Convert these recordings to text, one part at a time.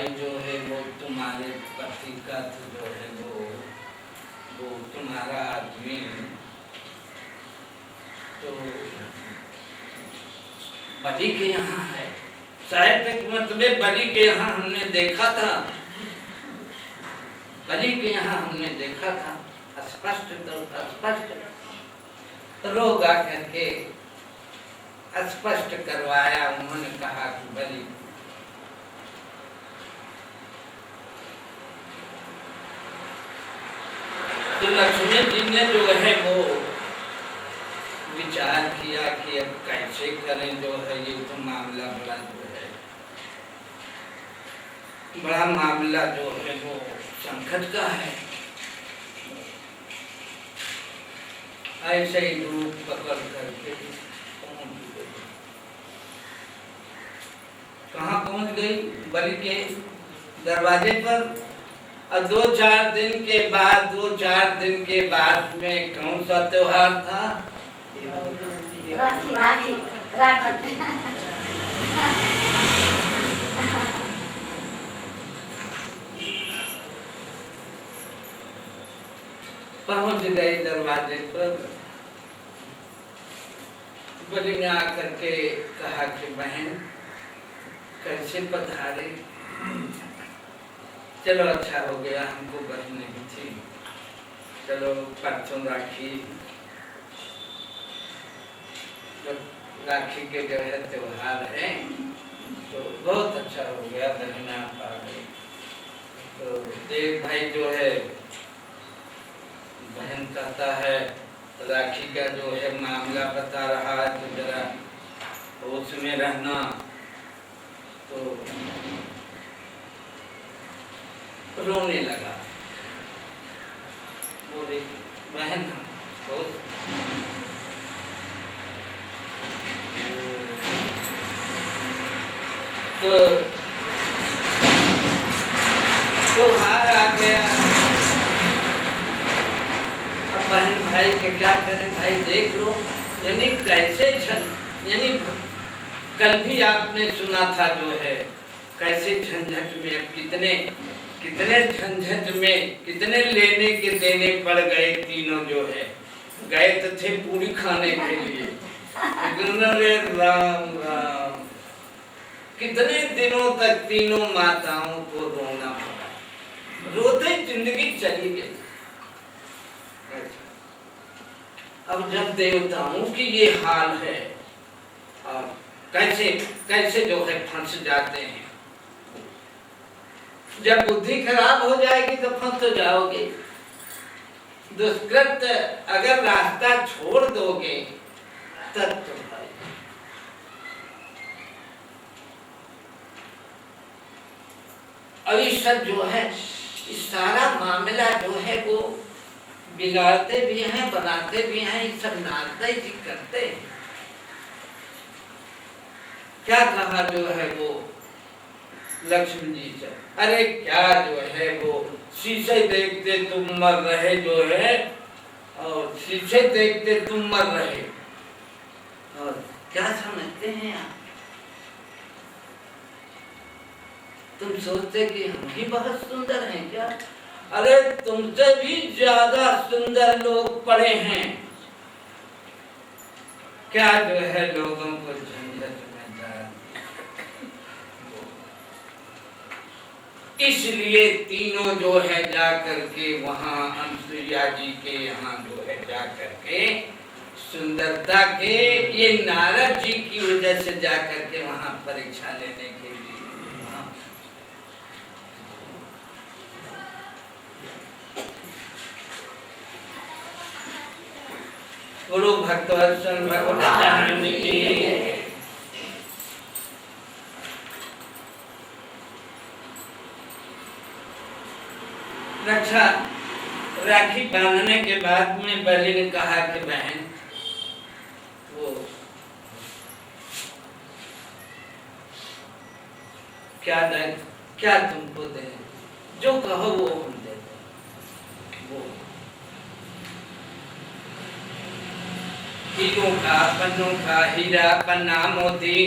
भाई जो है वो तुम्हारे पति का तो जो है वो तुम्हारा आदमी तो बड़ी के यहाँ है, शायद तक मतलब बड़ी के यहाँ हमने देखा था, बड़ी के यहाँ हमने देखा था, स्पष्ट रोग आकर के स्पष्ट करवाया। उन्होंने कहा कि बड़ी तो लक्ष्मी जी ने जो है वो विचार किया कि अब कैसे करें, जो है ये तो मामला बड़ा जो है बड़ा मामला जो है वो संकट का है। ऐसे ही रूप पकड़ करके कहाँ पहुंच गई? बलि के दरवाजे पर। और 2-4 दिन के बाद में कौन सा त्योहार था? राखी। पहुंच गई दरवाजे पर। बलि ने आकर के कहा कि बहन कैसे पधारे? चलो अच्छा हो गया, हमको बहन नहीं थी, चलो परसों राखी के जो है त्योहार है तो बहुत अच्छा हो गया, बहन आप आ गई। तो देव भाई जो है बहन कहता है राखी का जो है मामला बता रहा है तो जरा होश में रहना। तो रोने लगा, बोले बहन बहुत तो हार आ गया। अब बहन भाई के क्या करें? भाई देख लो, यानी कैसे यानी कल भी आपने सुना था जो है कैसे झंझट में, अब कितने झंझट में, कितने लेने के देने पड़ गए। तीनों जो है गए तो थे पूरी खाने के लिए, राम राम कितने दिनों तक तीनों माताओं को रोना पड़ा, रोते जिंदगी चली गई। अब जब देवताओं की ये हाल है, और कैसे जो है फंस जाते हैं। जब बुद्धि खराब हो जाएगी तो फंस तो जाओगे। दुष्कृत अगर रास्ता छोड़ दोगे तब तो भाई अभी सब जो है इस सारा मामला जो है वो बिगाड़ते भी हैं, बनाते भी हैं, ये सब नारद जी करते हैं। क्या कहा जो है वो लक्ष्मी जी से, अरे क्या जो है वो शीशे देखते तुम मर रहे जो है, और शीशे देखते तुम मर रहे, और क्या समझते हैं आप? तुम सोचते कि हम ही बहुत सुंदर हैं क्या? अरे तुमसे भी ज्यादा सुंदर लोग पड़े हैं। क्या जो है लोगों को झंझट में डाल, इसलिए तीनों जो है जा करके वहां अनुसुईया जी के यहाँ जो है जा करके सुंदरता के ये नारद जी की वजह से जा करके वहां परीक्षा लेने के लिए गुरु भक्तवत्सल भगवान की। रक्षा राखी बांधने के बाद में बलि ने कहा कि बहन वो क्या तुमको दे, जो कहो वो हम दे वो हीरों का, पन्नों का, हीरा, पन्ना, मोती,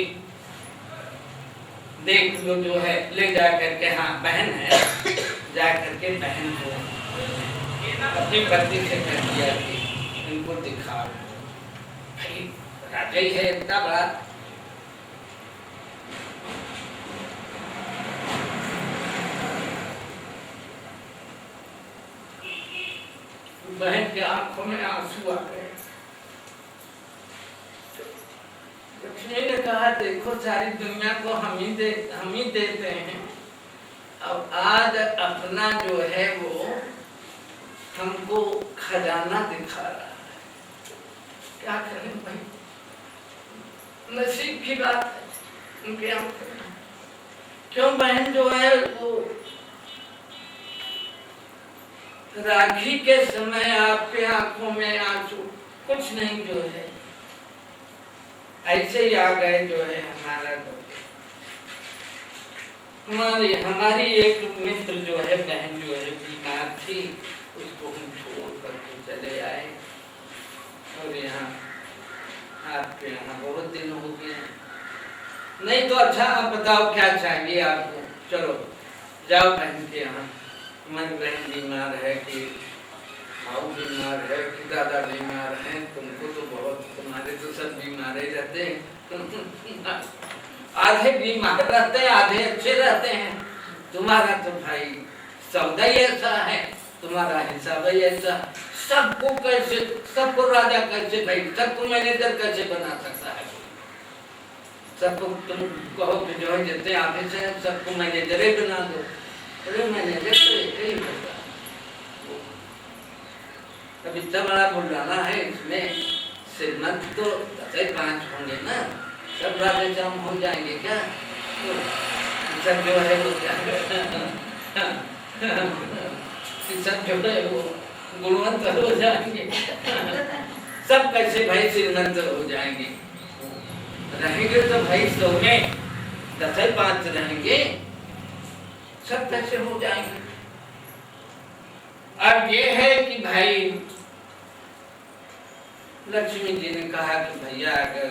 देख लो जो है, ले जा करके, हाँ बहन है, जा करके बहन को अपनी पत्नी से कह दिया कि इनको दिखा भाई, राजा ही है इतना बड़ा। बहन के आंखों में आंसू आ गए। लक्ष्मी ने कहा देखो सारी दुनिया को हम ही देते हैं, अब आज अपना जो है वो हमको खजाना दिखा रहा है, क्या करें भाई, नसीब की बात है उनके आंखों में। क्यों बहन जो है वो राखी के समय आपके आंखों में आंसू कुछ नहीं जो है, ऐसे ही आ गए जो है हमारी एक मित्र जो है बहन जो है बीमार थी, उसको हम छोड़ करके चले आए और यहाँ आपके यहाँ बहुत दिन हो गए। नहीं तो अच्छा आप बताओ क्या चाहिए आपको, चलो जाओ बहन के यहाँ। मन बहन बीमार है कि भाऊ बीमार है कि दादा बीमार है, तुमको तो बहुत, तुम्हारे तो सब बीमार ही रहते हैं, आधे बीमार रहते हैं आधे अच्छे रहते हैं, तुम्हारा तो भाई सौदा ही ऐसा है, तुम्हारा हिसाब ही ऐसा, सबको कैसे, सबको राजा कैसे भाई, सबको मैनेजर कैसे बना सकता है, सबको तुम कहो कि जो है जितने आधे से सबको मैनेजर ही बना दो, अरे मैनेजर तो एक ही होगा। अब इतना बड़ा बुलाना है, इसमें श्रीमंत तो 5 होंगे ना, सब राधे श्याम हो जाएंगे क्या, तो सब जो है वो क्या सब जो है वो गुणवंत हो जाएंगे, सब कैसे भाई श्रीमंत हो जाएंगे, रहेंगे तो भाई 100 में 10-5 रहेंगे, सब कैसे हो जाएंगे। अब ये है कि भाई लक्ष्मी जी ने कहा कि भैया अगर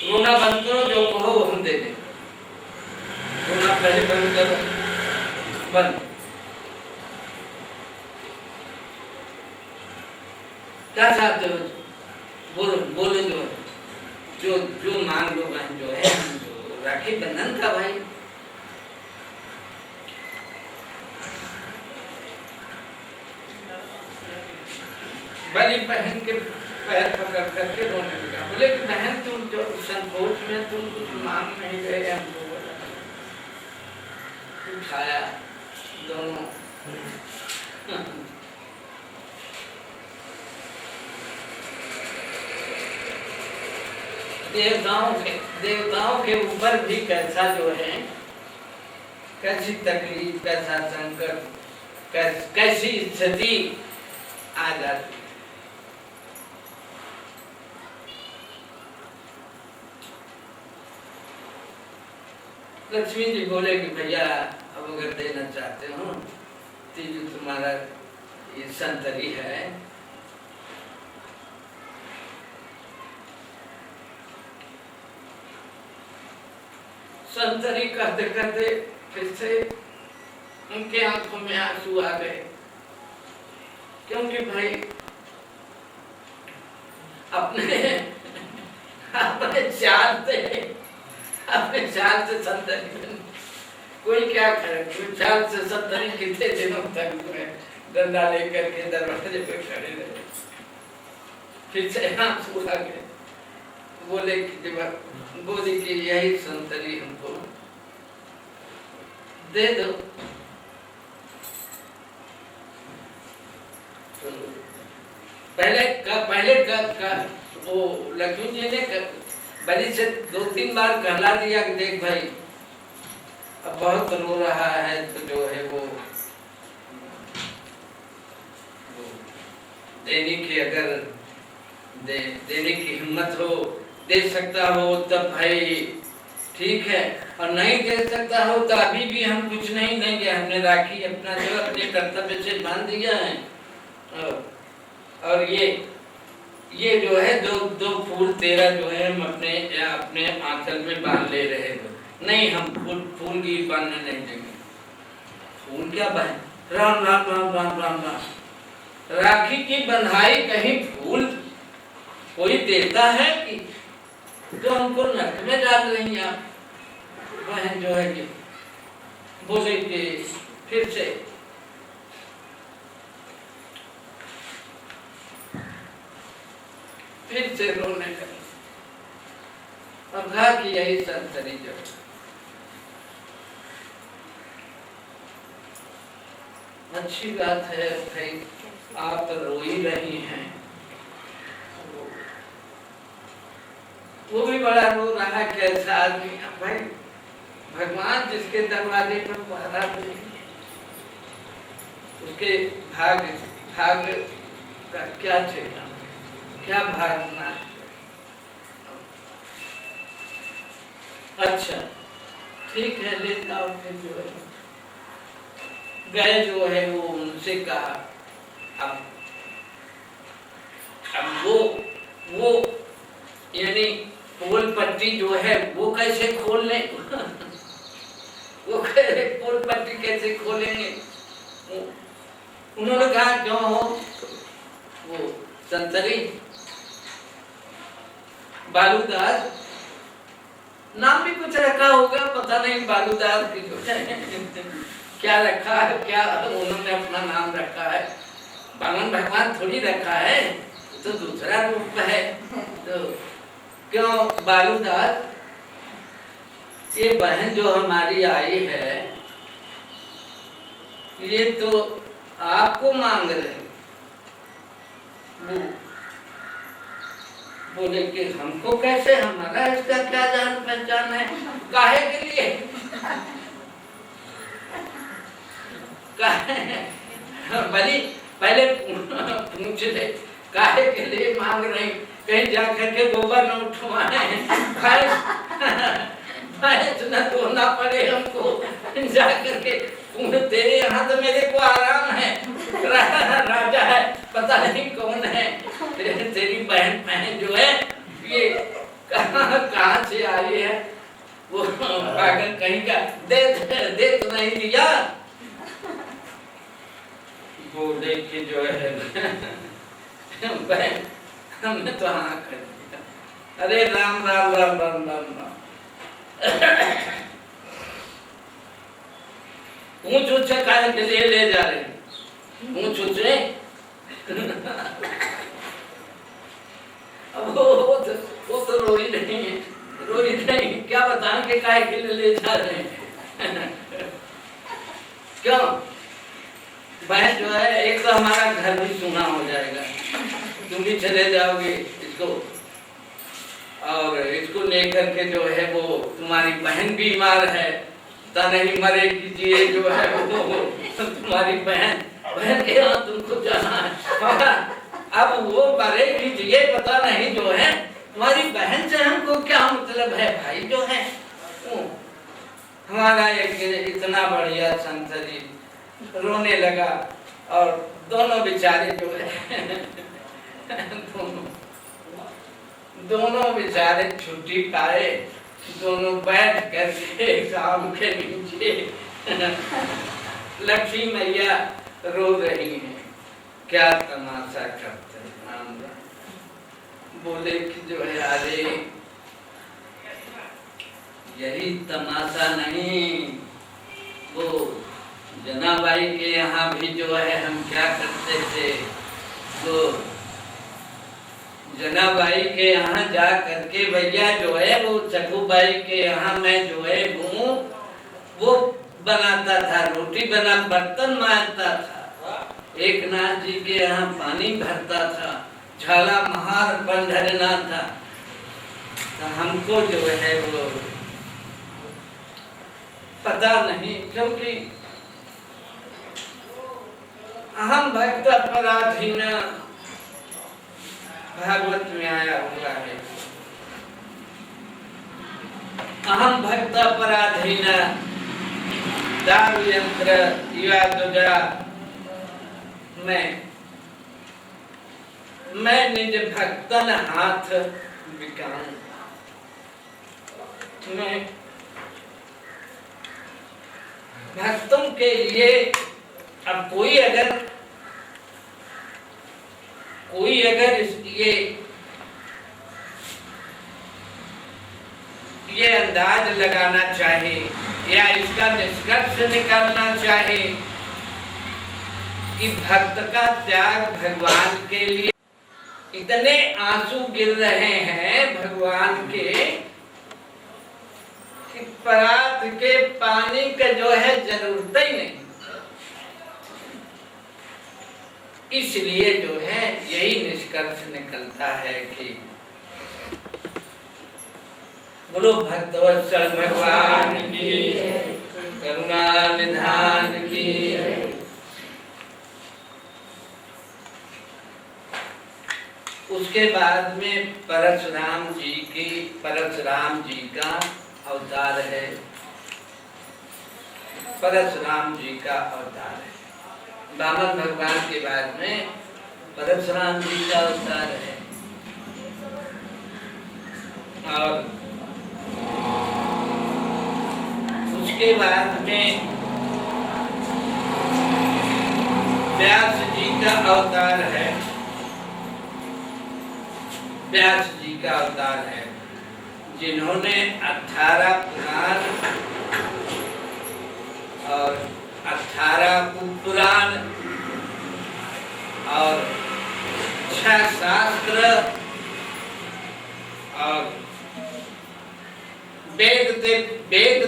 रोना बंद करो, जो कहो हम दे दें, रोना पहले बंद करो, बंद, क्या चाहते हो बोलो, बोलो जो मांग लो बहन जो है, राखी बंधन था भाई, बड़ी बहन के पैर पकड़ करके रोने लगा, बोले कि बहन तुम जो संकोच में तुम कुछ मांग नहीं गए, हमको उठाया दोनों, देवताओं के ऊपर भी कैसा जो है, कैसी तकलीफ, कैसा संकट, कैसी स्थिति आ जाती। लक्ष्मी जी बोले कि भैया अब अगर देना चाहते हो तो जो तुम्हारा ये संतरी है, संतरी कहते कहते फिर से उनके आंखों में आंसू आ गए, क्योंकि भाई अपने चाल से संतरी, कोई क्या करे, कोई चाल से संतरी कितने दिनों तक डंडा लेकर के दरवाजे पे खड़े रहे, फिर से आंसू आ गए, बोले कि यही संतरी हमको दे दो। पहले वो लक्ष्मी जी ने बलि से 2-3 बार कहला दिया कि देख भाई अब बहुत रो रहा है, तो जो है वो देने की, अगर देने की हिम्मत हो, दे सकता हो तब भाई ठीक है, और नहीं दे सकता हो तो अभी भी हम कुछ नहीं देंगे, हमने राखी अपना जो अपने कर्तव्य से बांध दिया है। और ये जो है दो दो फूल तेरा जो है हम अपने अपने आंचल में बांध ले रहे हो। नहीं, हम फूल की बांधने नहीं देंगे। फूल क्या बांध, राम राम राम राम राम राम। राखी की बंधाई कहीं फूल कोई देता है कि तो हमको नरक में डाल रही हैं आप। बहन जो है कि बोले कि फिर से रोने लगे और कहा कि यही संतरी जो अच्छी बात है भाई, आप रो ही रही हैं। वो भी बड़ा रो रहा है, कैसा आदमी भाई, भगवान जिसके दरवाजे पर पहरा दे उसके भाग्य का क्या चाहिए, क्या भागना है। अच्छा ठीक है, लेता हूँ। फिर जो है गए जो है वो उनसे कहा, अब वो यानी पोल पट्टी जो है वो कैसे खोल लें वो पोल पट्टी कैसे खोलेंगे। उन्होंने कहा क्यों हो, वो संतरी बालूदास नाम भी कुछ रखा होगा, पता नहीं बालूदास की जो है क्या रखा है, क्या उन्होंने अपना नाम रखा है। बामन भगवान थोड़ी रखा है, तो दूसरा रूप है। तो क्यों बालूदास, ये बहन जो हमारी आई है ये तो आपको मांग रहे। बोले कि हमको कैसे, हमारा इसका क्या जान पहचान है, काहे के लिए बली पहले पूछ ले काहे के लिए मांग रहे, कहीं जा करके गोबर न उठवाए, भैंस न धोना पड़े हमको जा करके। तेरे यहाँ तो मेरे को आराम है, राजा है पता नहीं कौन है, तेरी बहन जो है ये कहाँ से आई है, वो पागल कहीं का दे तो नहीं दिया। बोले कि जो है बहन हमने तो हाँ कर दिया। अरे राम राम राम राम राम राम। ऊंच ऊंच काहे के लिए ले जा रहे, ऊंच ऊंच अब वो तो रोई नहीं, क्या बताएं कि काहे के लिए ले जा रहे हैं क्यों। बहन जो है एक तो हमारा घर भी सुना हो जाएगा, तुम भी चले जाओगे इसको, और इसको लेकर के जो है वो तुम्हारी बहन बीमार है, ता नहीं मरेगी जी जो है वो तुम्हारी बहन के यहाँ तुमको जाना है। अब वो मरेगी जी पता नहीं जो है, तुम्हारी बहन से हमको क्या मतलब है भाई जो है। हमारा एक इतना बढ़िया संतरी रोने लगा और दोनों बेचारे जो है दोनों बेचारे छुट्टी पाए, दोनों बैठ करके शाम के नीचे लक्ष्मी मैया रो रही हैं, क्या तमाशा करते हैं। बोले कि जो है अरे यही तमाशा नहीं, वो जनाबाई के यहाँ भी जो है हम क्या करते थे, वो जनाबाई के यहाँ जा करके भैया जो है वो चकूबाई के यहाँ मैं जो है वो बनाता था, रोटी बना बर्तन मांजता था, एक नाथ जी के यहाँ पानी भरता था, झाला महार बंधरना था। तो हमको जो है वो पता नहीं, क्योंकि अहम भक्त अपराधीन भागवत में आया हुआ है, अहम भक्त अपराधीन दारू यंत्र युवा दुजा में मैं निज भक्तन हाथ बिकाऊं। मैं भक्तों के लिए, अब कोई अगर ये अंदाज लगाना चाहे या इसका निष्कर्ष निकालना चाहे कि भक्त का त्याग भगवान के लिए, इतने आंसू गिर रहे हैं भगवान के कि परात के पानी का जो है जरूरत ही नहीं। इसलिए जो है यही निष्कर्ष निकलता है कि बोलो भक्तवत्सल भगवान की, करुणा निधान की। उसके बाद में परशुराम जी का अवतार है। परशुराम जी का अवतार है। वामन भगवान के बाद में परशुराम जी का अवतार है। और उसके बाद में व्यास जी का अवतार है। व्यास जी का अवतार है जिन्होंने 18 पुराण और 18 पुराण और 6 शास्त्र और वेद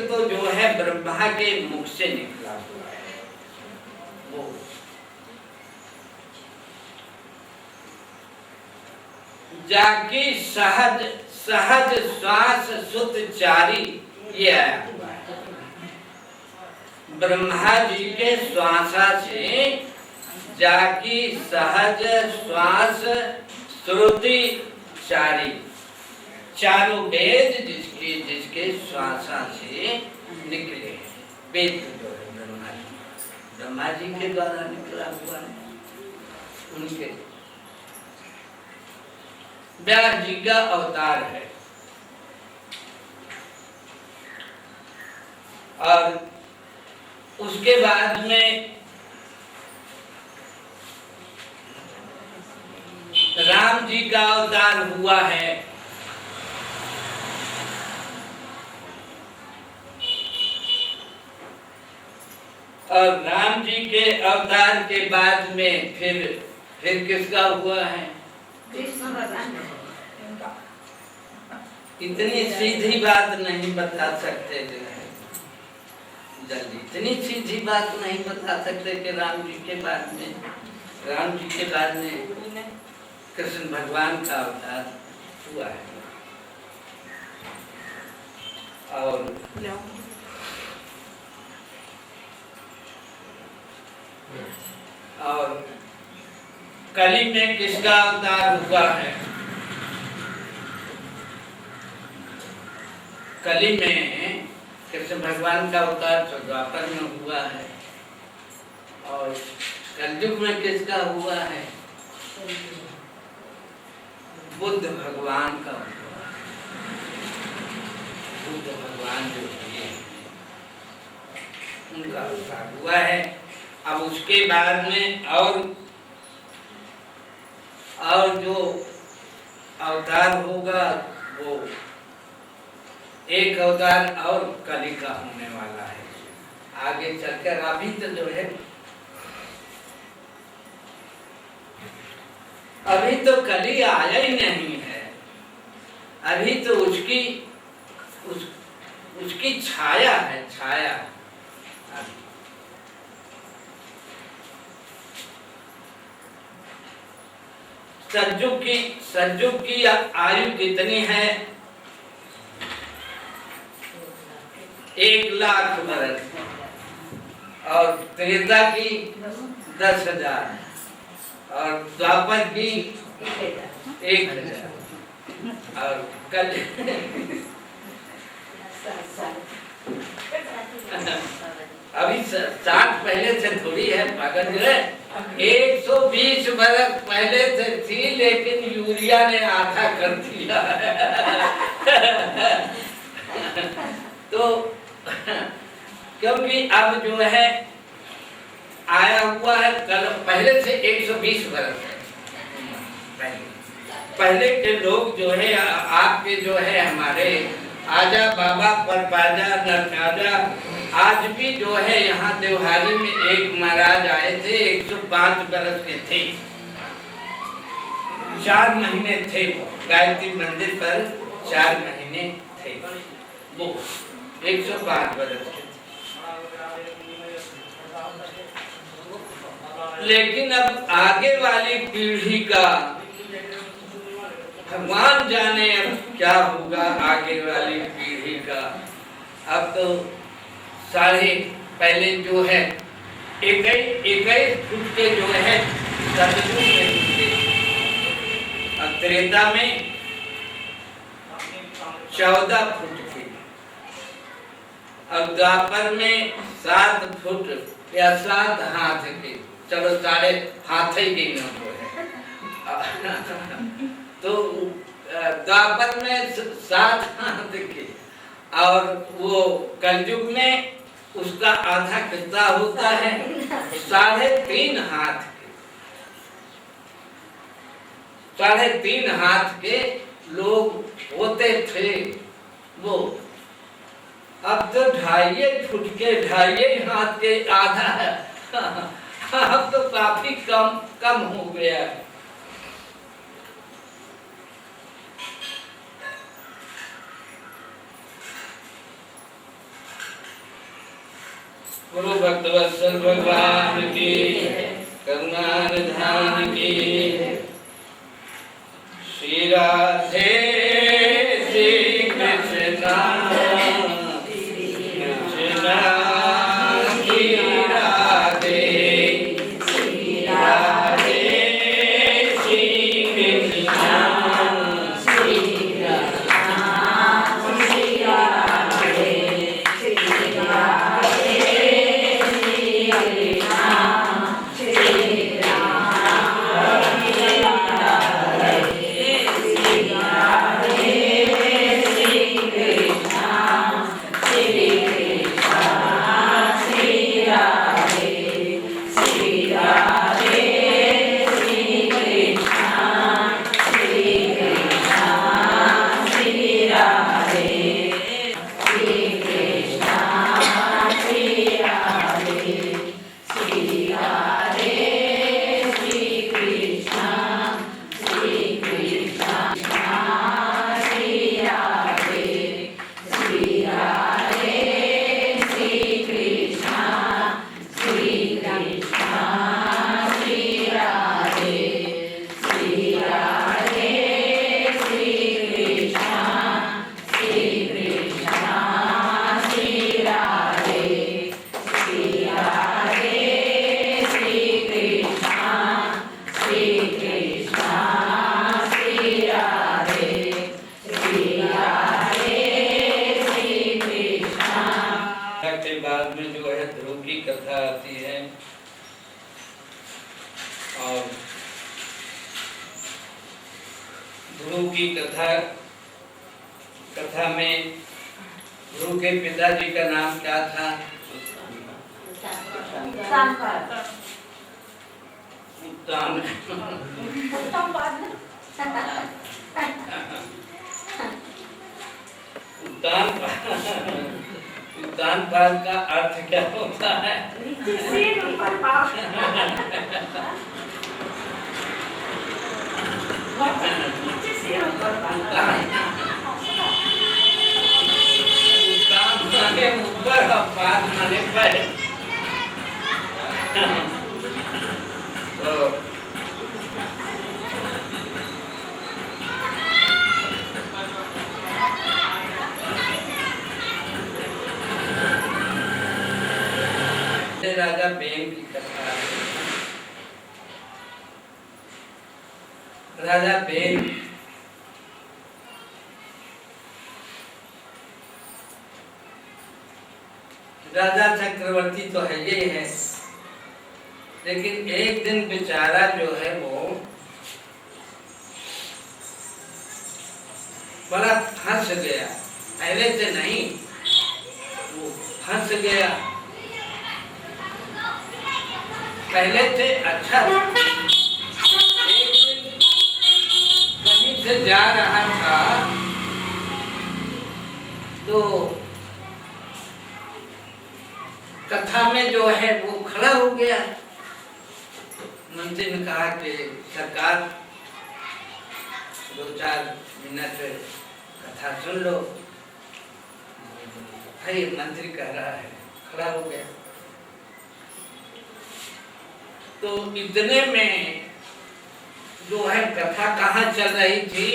तो जो है ब्रह्मा के मुख से निकला हुआ है। वो जाकी सहज श्वास सुत चारी, ये आया हुआ है। ब्रह्मा जी के श्वासा से जाकी सहज श्वास श्रुति चारी, चारों वेद जिसके श्वासा से निकले। वेद जो है ब्रह्मा जी के द्वारा निकला हुआ है। उनके व्यास जी का अवतार है। और उसके बाद में राम जी का अवतार हुआ है। और राम जी के अवतार के बाद में फिर किसका हुआ है? कृष्ण भगवान। इतनी सीधी बात नहीं बता सकते जो है जल्दी, इतनी सीधी बात नहीं बता सकते कि राम जी के बाद में कृष्ण भगवान का अवतार हुआ है। और कली में किसका अवतार हुआ है? कली में कृष्ण भगवान का अवतार द्वापर में हुआ है। और कलयुग में किसका हुआ है? बुद्ध भगवान का हुआ है। बुद्ध भगवान जो है उनका अवतार हुआ है। अब उसके बाद में और जो अवतार होगा वो एक अवतार और कली का होने वाला है आगे चलकर। अभी तो जो है अभी तो कली आया ही नहीं है। अभी तो उसकी छाया है, छाया। सज्जुग की आयु कितनी है? 1,00,000 बरस। और त्रेता की 10,000 और द्वापर की 1,000 और कल अभी 60 पहले से थोड़ी है पागल जो है। 120 बरस पहले से थी, लेकिन यूरिया ने आधा कर दिया। तो क्योंकि अब जो है आया हुआ है, कल पहले से 120 बरस है पहले के लोग जो है, आपके जो है हमारे आजा बाबा पर बाजा नरकाजा, आज भी जो है यहाँ देवहारी में एक महाराज आए थे, 105 बरस के थे, 4 महीने थे, गायत्री मंदिर पर 4 महीने थे, वो 105 बरस के। लेकिन अब आगे वाली पीढ़ी का भगवान जाने अब क्या होगा, आगे वाली पीढ़ी का। अब तो पहले जो है 21 फुट के जो है सतयुग में थे, अब त्रेता में 14 फुट के, अब द्वापर में 7 फुट या 7 हाथ के, चलो 4 हाथ ही गिनना है। तो द्वापर में 7 हाथ के, और वो कलयुग में उसका आधा कितना होता है, 3.5 हाथ के, 3.5 हाथ के लोग होते थे वो। अब तो 2.5 फुट के, 2.5 हाथ के आधा है। अब तो काफी कम हो गया है। गुरु भक्तवत्सल भगवान की, करुणा निधान की, श्री राधे श्री कृष्णा कृष्णा श्री राधे श्री राधे श्री कृष्णा श्री कृष्णा श्री राधे श्री राधे ध्रुव की कथा में ध्रुव के पिताजी का नाम क्या था? उत्तान पाद का अर्थ क्या होता है? ऊपर पाद माने पर। राजा बेन की कथा। राजा बेन राजा चक्रवर्ती तो है ये है, लेकिन एक दिन बेचारा जो है वो बड़ा फंस गया, पहले से नहीं, वो फंस गया। पहले से अच्छा एक दिन कहीं से जा रहा था तो कथा में जो है वो खड़ा हो गया। मंत्री ने कहा कि सरकार 2-4 मिनट कथा सुन लो। भाई मंत्री कह रहा है, खड़ा हो गया। तो इतने में जो है कथा कहाँ चल रही थी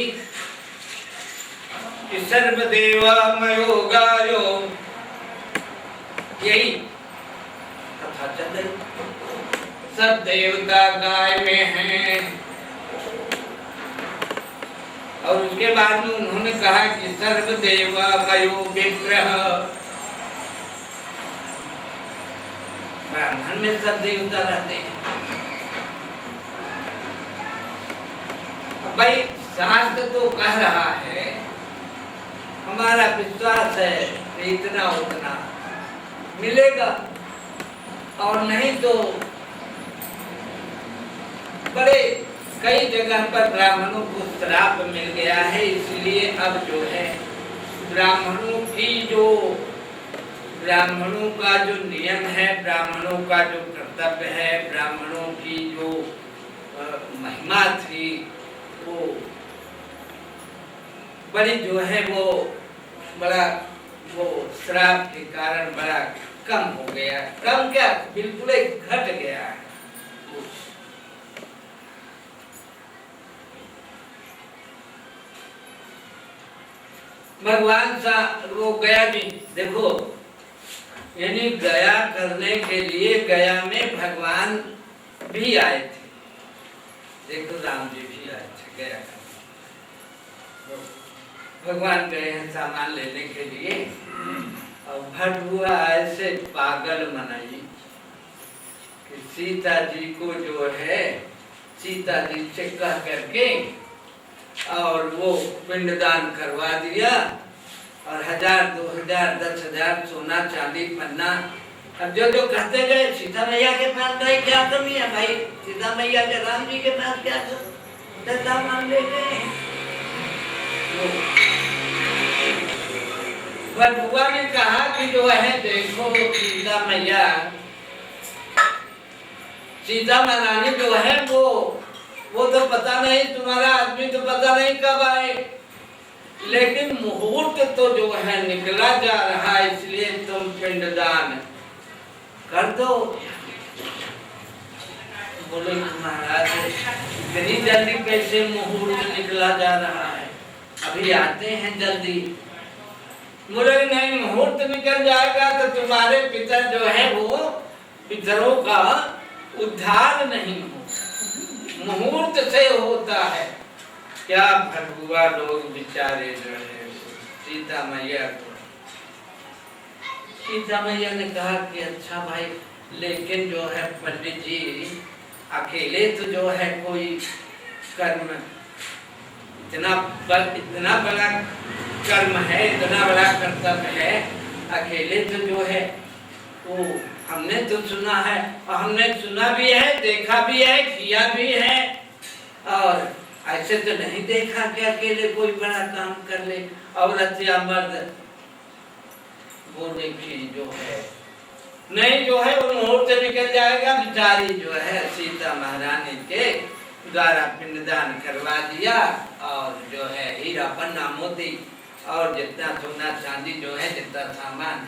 कि सर्वदेवामयो गायो, यही कथा चल रही। सब देवता गाय में हैं। और उसके बाद में उन्होंने कहा कि सर्वदेवामयो विग्रह, ब्राह्मण में सब देवता रहते हैं। भाई शास्त्र तो कह रहा है, हमारा विश्वास है कि इतना उतना मिलेगा, और नहीं तो बड़े कई जगह पर ब्राह्मणों को श्राप मिल गया है। इसलिए अब जो है ब्राह्मणों का जो नियम है, ब्राह्मणों का जो कर्तव्य है, ब्राह्मणों की जो महिमा थी, वो बड़ी जो है वो बड़ा वो श्राप के कारण बड़ा कम हो गया। कम क्या, बिल्कुल ही घट गया है। भगवान सा वो गया भी देखो, यानी गया करने के लिए गया में भगवान भी आए थे। देखो राम जी भी आए थे गया करने। भगवान गए हैं सामान लेने के लिए, और भट हुआ ऐसे पागल मनाई कि सीता जी को जो है सीता जी से कह करके और वो पिंडदान करवा दिया, और 1000, 2000, 10,000 सोना चांदी पन्ना। अब जो जो कहते गए सीता मैया के पास भाई क्या कमी है, भाई सीता मैया के राम जी के पास क्या सामान ले गए। बटुआ ने कहा कि जो है देखो सीता मैया, सीता महारानी जो है वो तो पता नहीं, तुम्हारा आदमी तो पता नहीं कब आए, लेकिन मुहूर्त तो जो है निकला जा रहा है, इसलिए तुम पिंडदान कर दो। बोले महाराज इतनी जल्दी कैसे मुहूर्त निकला जा रहा है, अभी आते हैं जल्दी। बोले नहीं, मुहूर्त निकल जाएगा तो तुम्हारे पिता जो है वो पितरों का उद्धार नहीं हो, मुहूर्त से होता है। क्या भगवा लोग बेचारे जो है सीता मैया को। सीता मैया ने कहा कि अच्छा भाई, लेकिन जो है पंडित जी अकेले तो जो है कोई कर्म, इतना बड़ा कर्म है, इतना बड़ा कर्तव्य है, अकेले तो जो है वो हमने तो सुना है, और हमने सुना भी है, देखा भी है, किया भी है, और ऐसे तो नहीं देखा कि अकेले कोई बड़ा काम कर ले। औरत या मर्द बोले कि जो है नहीं, जो है वो मुहूर्त निकल जाएगा। बेचारी जो है सीता महारानी के द्वारा पिंडदान करवा दिया, और जो है हीरा पन्ना मोती और जितना सोना चांदी जो है जितना सामान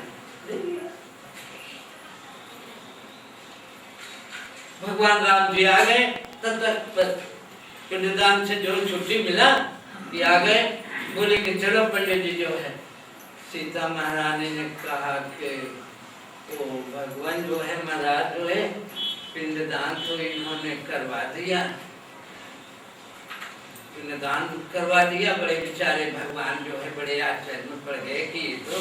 भगवान राम जी आ गए। तब तक पिंडदान से जो छुट्टी मिला कि आ गए। बोले कि चलो पंडित जी जो है। सीता महारानी ने कहा कि तो भगवान जो है महाराज जो है पिंडदान तो इन्होंने करवा दिया, पिंडदान करवा दिया। बड़े बेचारे भगवान जो है बड़े आश्चर्य में पड़ गए कि ये तो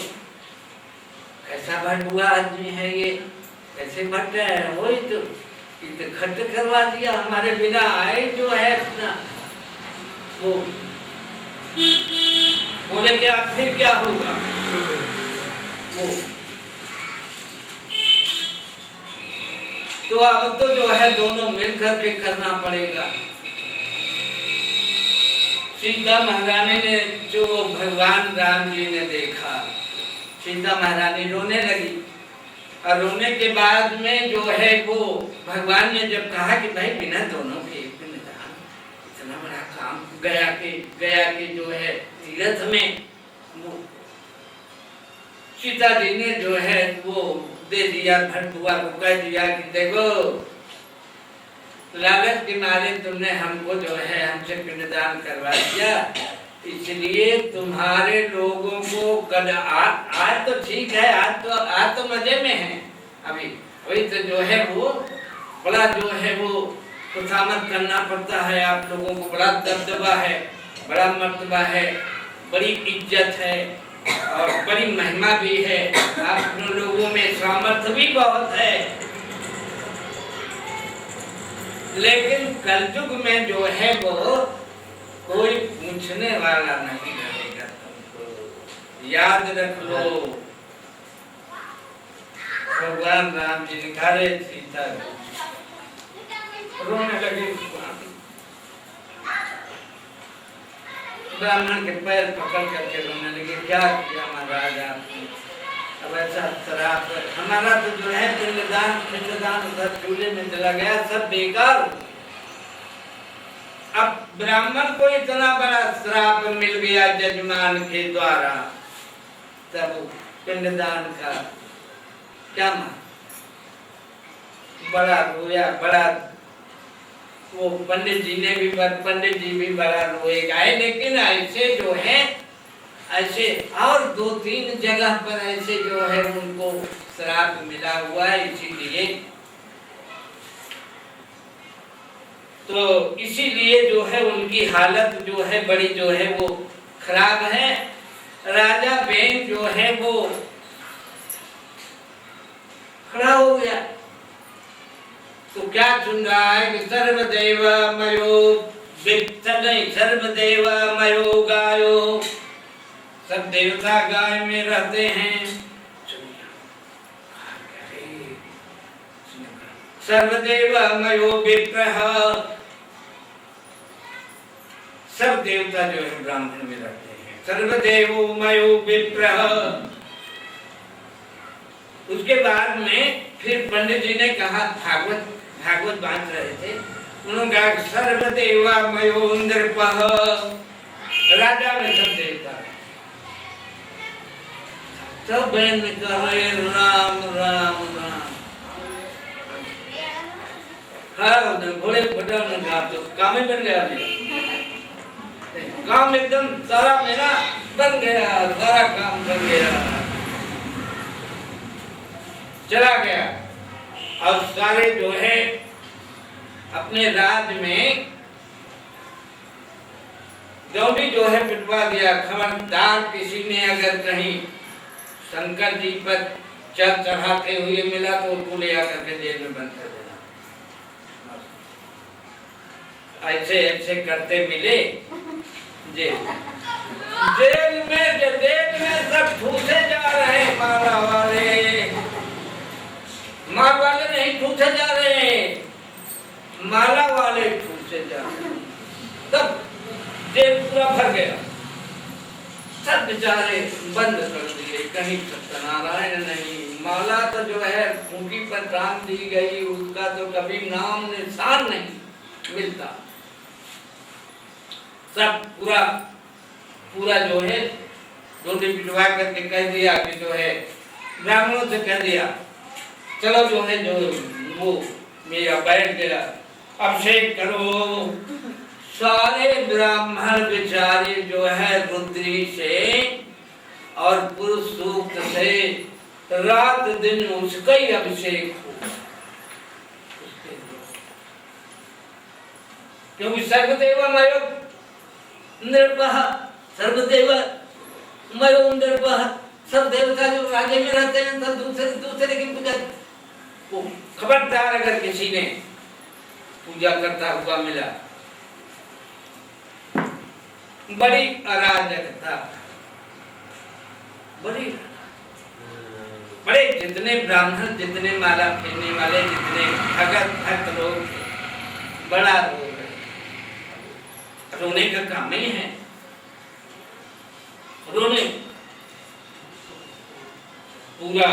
कैसा भट हुआ आदमी है, ये कैसे भट रहे हैं। वही तो इकट्ठ करवा दिया हमारे बिना आए जो है अपना वो बोले कि अब फिर क्या होगा वो। तो अब तो जो है दोनों मिलकर के करना पड़ेगा। सीता महारानी ने जो भगवान राम जी ने देखा, सीता महारानी रोने लगी और रोने के बाद में जो है वो भगवान ने जब कहा कि भाई बिना दोनों के इतना बड़ा काम गया कि जो है तीर्थ में सीता जी ने जो है वो दे दिया, भटुआ को कह दिया कि देखो लालच के मारे तुमने हमको जो है हमसे पिंडदान करवा दिया, इसलिए तुम्हारे लोगों को कल आज तो ठीक है, आज तो मजे में है। अभी तो जो है वो बड़ा जो है वो खुशामद करना पड़ता है, आप लोगों को बड़ा दबदबा है, बड़ा मर्तबा है, बड़ी इज्जत है और बड़ी महिमा भी है, आप लोगों में सामर्थ्य भी बहुत है। लेकिन कलयुग में जो है वो कोई पूछने वाला नहीं रहेगा, तुमको याद रख लो। भगवान राम जी निकाले सीता रोने लगे, ब्राह्मण के पैर पकड़ करके रोने लगे, क्या किया महाराज आपने, अब ऐसा शराब हमारा तो जो है पिंडदान उधर चूल्हे में चला गया, सब बेकार। अब ब्राह्मण को इतना बड़ा श्राप मिल गया जजमान के द्वारा, तब पिंडदान का क्या मान, बड़ा रोया, बड़ा वो पंडित जी भी बड़ा रोए गाए। लेकिन ऐसे जो है ऐसे और 2-3 जगह पर ऐसे जो है उनको श्राप मिला हुआ है, इसीलिए जो है उनकी हालत जो है बड़ी जो है वो खराब है। राजा बेन जो है वो खड़ा हो गया, तो क्या सुन रहा है कि सर्वदेव मयो गायो, सब देवता गाय में रहते हैं। सर्वदेव मयो विप्रह, सब देवता जो है ब्राह्मण में रहते हैं। सर्वदेवो मयो विप्रह। उसके बाद में फिर पंडित जी ने कहा, भागवत बांध रहे थे, उन्होंने कहा सर्वदेवा मयो नृपः, राजा में सब देवता है। सब बहन कहे राम राम राम, हाँ घोड़े बटन में गा तो काम ही बन गया, काम एकदम सारा मेरा बन गया, सारा काम बन गया, चला गया। और सारे जो है अपने राज्य में जो भी जो है पिटवा दिया। खबरदार किसी ने अगर कहीं शंकर जी पर चल चढ़ाते हुए मिला तो उसको ले आकर के जेल में बंद कर देना। ऐसे ऐसे करते मिले जेल में सब ठूसे जा रहे, मार वाले नहीं ठूसे जा रहे, माला वाले ठूसे जा रहे। तब जेल पूरा भर गया, सब बेचारे बंद कर दिए, कहीं सत्यनारायण नहीं। माला तो जो है खूंटी पर टांग दी गई, उसका तो कभी नाम निशान नहीं मिलता। सब पूरा जो है डोली पिटवा करके कह दिया कि जो है ब्राह्मणों से कह दिया चलो जो है जो वो मेरा बैठ गया, अभिषेक करो। सारे ब्राह्मण बेचारे जो है रुद्री से और पुरुष सूक्त से रात दिन उसका ही अभिषेक हो, क्योंकि सर्वदेव मयो नृपः, सर्वदेव मयो नृपः, सब देवता जो राज्य में रहते हैं सब दूसरे की पूजा। खबरदार अगर किसी ने पूजा करता हुआ मिला। बड़ी अराजकता, बड़ी बड़े जितने ब्राह्मण, जितने माला फेरने वाले, जितने भक्त लोग, बड़ा रोग है, रोने का काम ही है, रोने पूरा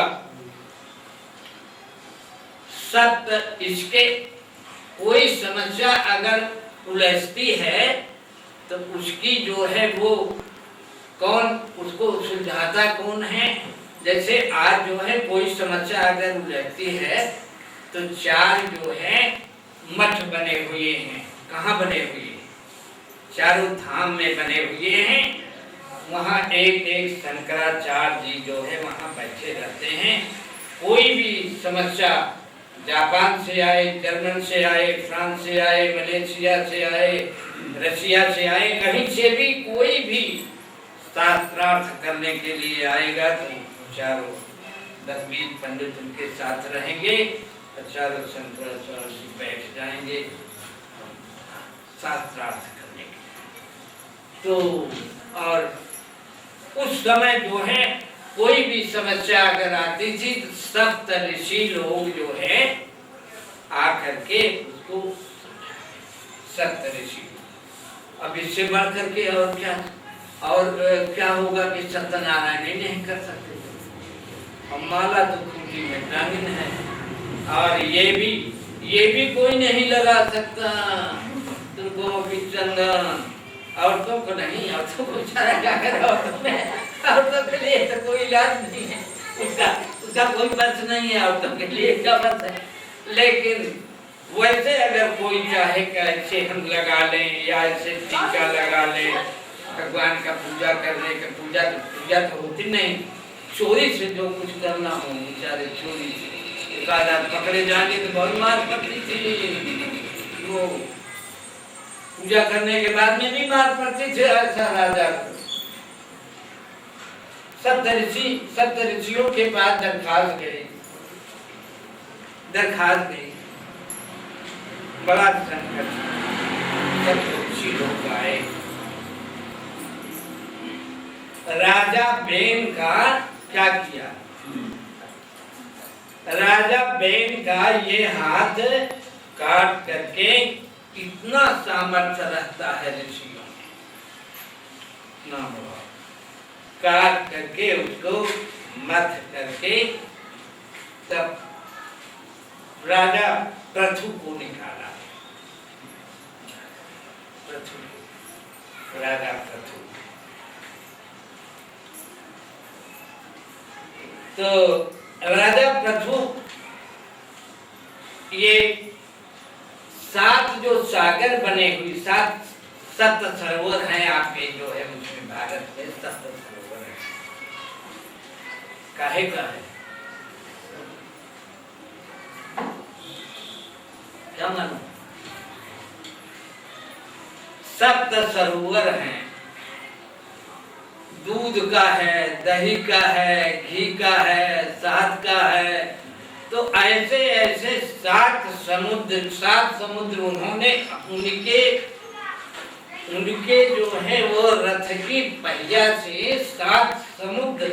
सत्य। इसके कोई समस्या अगर उलझती है तो उसकी जो है वो कौन उसको सुलझाता कौन है। जैसे आज जो है कोई समस्या अगर उलझती है तो 4 जो है मठ बने हुए हैं। कहाँ बने हुए हैं? चारों धाम में बने हुए हैं। वहाँ एक शंकराचार्य जी जो है वहाँ बैठे रहते हैं। कोई भी समस्या, जापान से आए, जर्मन से आए, फ्रांस से आए, मलेशिया से आए, रशिया से आए, कहीं से भी कोई भी शास्त्रार्थ करने के लिए आएगा तो चारों 10-20 पंडित उनके साथ रहेंगे, चारों शंकराचार्य जी बैठ जाएंगे शास्त्रार्थ करने के। तो और उस समय जो है कोई भी समस्या अगर आती थी तो सप्त ऋषि लोग जो है आकर के उसको, सप्त ऋषि। अब इससे बढ़ करके और क्या होगा कि सत्यनारायण ही नहीं कर सकते। अब माला तो खूंटी में टांगिन है और ये भी कोई नहीं लगा सकता तुमको भी चंदन। औरतों को नहीं, औरतों को बेचारा क्या करे, औरतों के लिए तो कोई इलाज नहीं है, उसका कोई बस नहीं है, औरतों के लिए क्या बस है। लेकिन वैसे अगर कोई चाहे कि ऐसे हम लगा लें या ऐसे टीका लगा लें, भगवान का पूजा करने का, पूजा तो होती नहीं, चोरी से जो कुछ करना हो बेचारे चोरी से। एक आधा पकड़े जाने तो बहुत मार पड़ती थी, वो पूजा करने के बाद में भी मार पड़ती थी ऐसा राजा को। सप्त ऋषियों के पास दरखास्त गई, बड़ा संकट। सप्त ऋषि लोग आए, राजा बेन का क्या किया? राजा बेन का ये हाथ काट करके, इतना सामर्थ्य रहता है ऋषियों में, काट करके उसको मथ करके तब राजा पृथु को निकाला। राजा पृथु तो राजा पृथु ये 7 जो सागर बने हुई, 7 सप्त सरोवर हैं आपके जो है मुझे भारत में सप्त सरोवर है। काहे का है? क्या मानो? सप्त सरोवर हैं, दूध का है, दही का है, घी का है, शहद का है। तो ऐसे 7 समुद्र उन्होंने उनके जो है वो रथ की पहिया से 7 समुद्र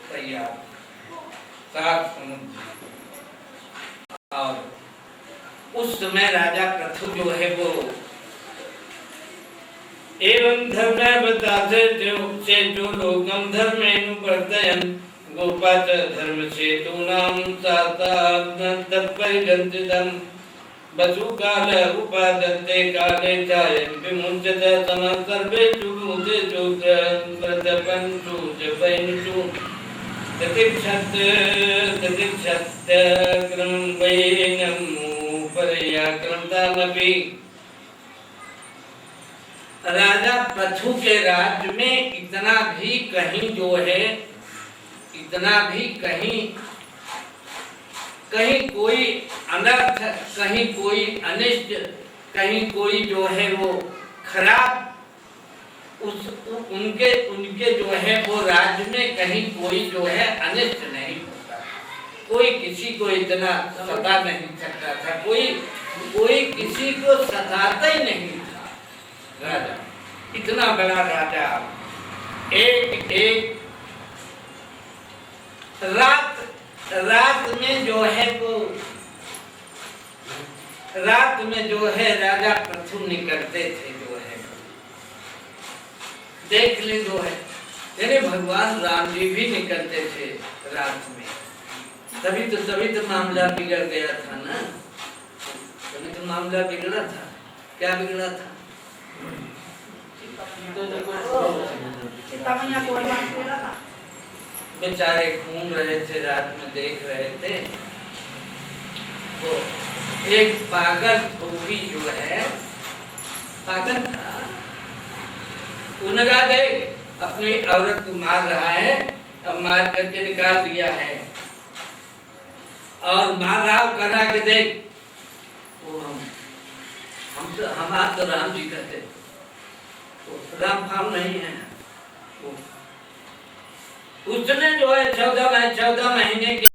तैयार, 7 समुद्र। और उस समय राजा पृथु जो है वो एवं धर्म बताते से जो लोकम धर्मेनु वर्तयन् गोपाच धर्म से तूनाम तत्परिगंतितम बसु काल उपादत्ते काले चायं विमुच्यते तम सर्वे चुभुते प्रतपन्तु जपयन्तु ततिक्षत क्रम वैनम परया क्रमतामपि। राजा पृथु के राज्य में इतना भी कहीं जो है, इतना भी कहीं कोई अनर्थ, कहीं कोई अनिष्ट, कहीं कोई जो है वो खराब उनके जो है वो राज्य में कहीं कोई जो है अनिष्ट नहीं होता। कोई किसी को इतना सता नहीं सकता था, कोई कोई किसी को सताता ही नहीं था। राजा, इतना बड़ा राजा, एक एक रात में जो है वो रात में जो है राजा प्रथु निकलते थे, जो है देख ले, जो है यानी भगवान राम जी भी निकलते थे रात में। तभी तो मामला बिगड़ गया था ना, तभी तो मामला बिगड़ा था। क्या बिगड़ा था? बेचारे घूम रहे थे, रात में देख रहे थे, तो एक पागल धोबी जो है, पागल था, उनका देख अपनी औरत को मार रहा है, अब मार करके निकाल दिया है, और मार रहा कर रहा के देख, वो हम तो राम जी कहते, तो राम फाम नहीं है। उसने जो है 14 महीने के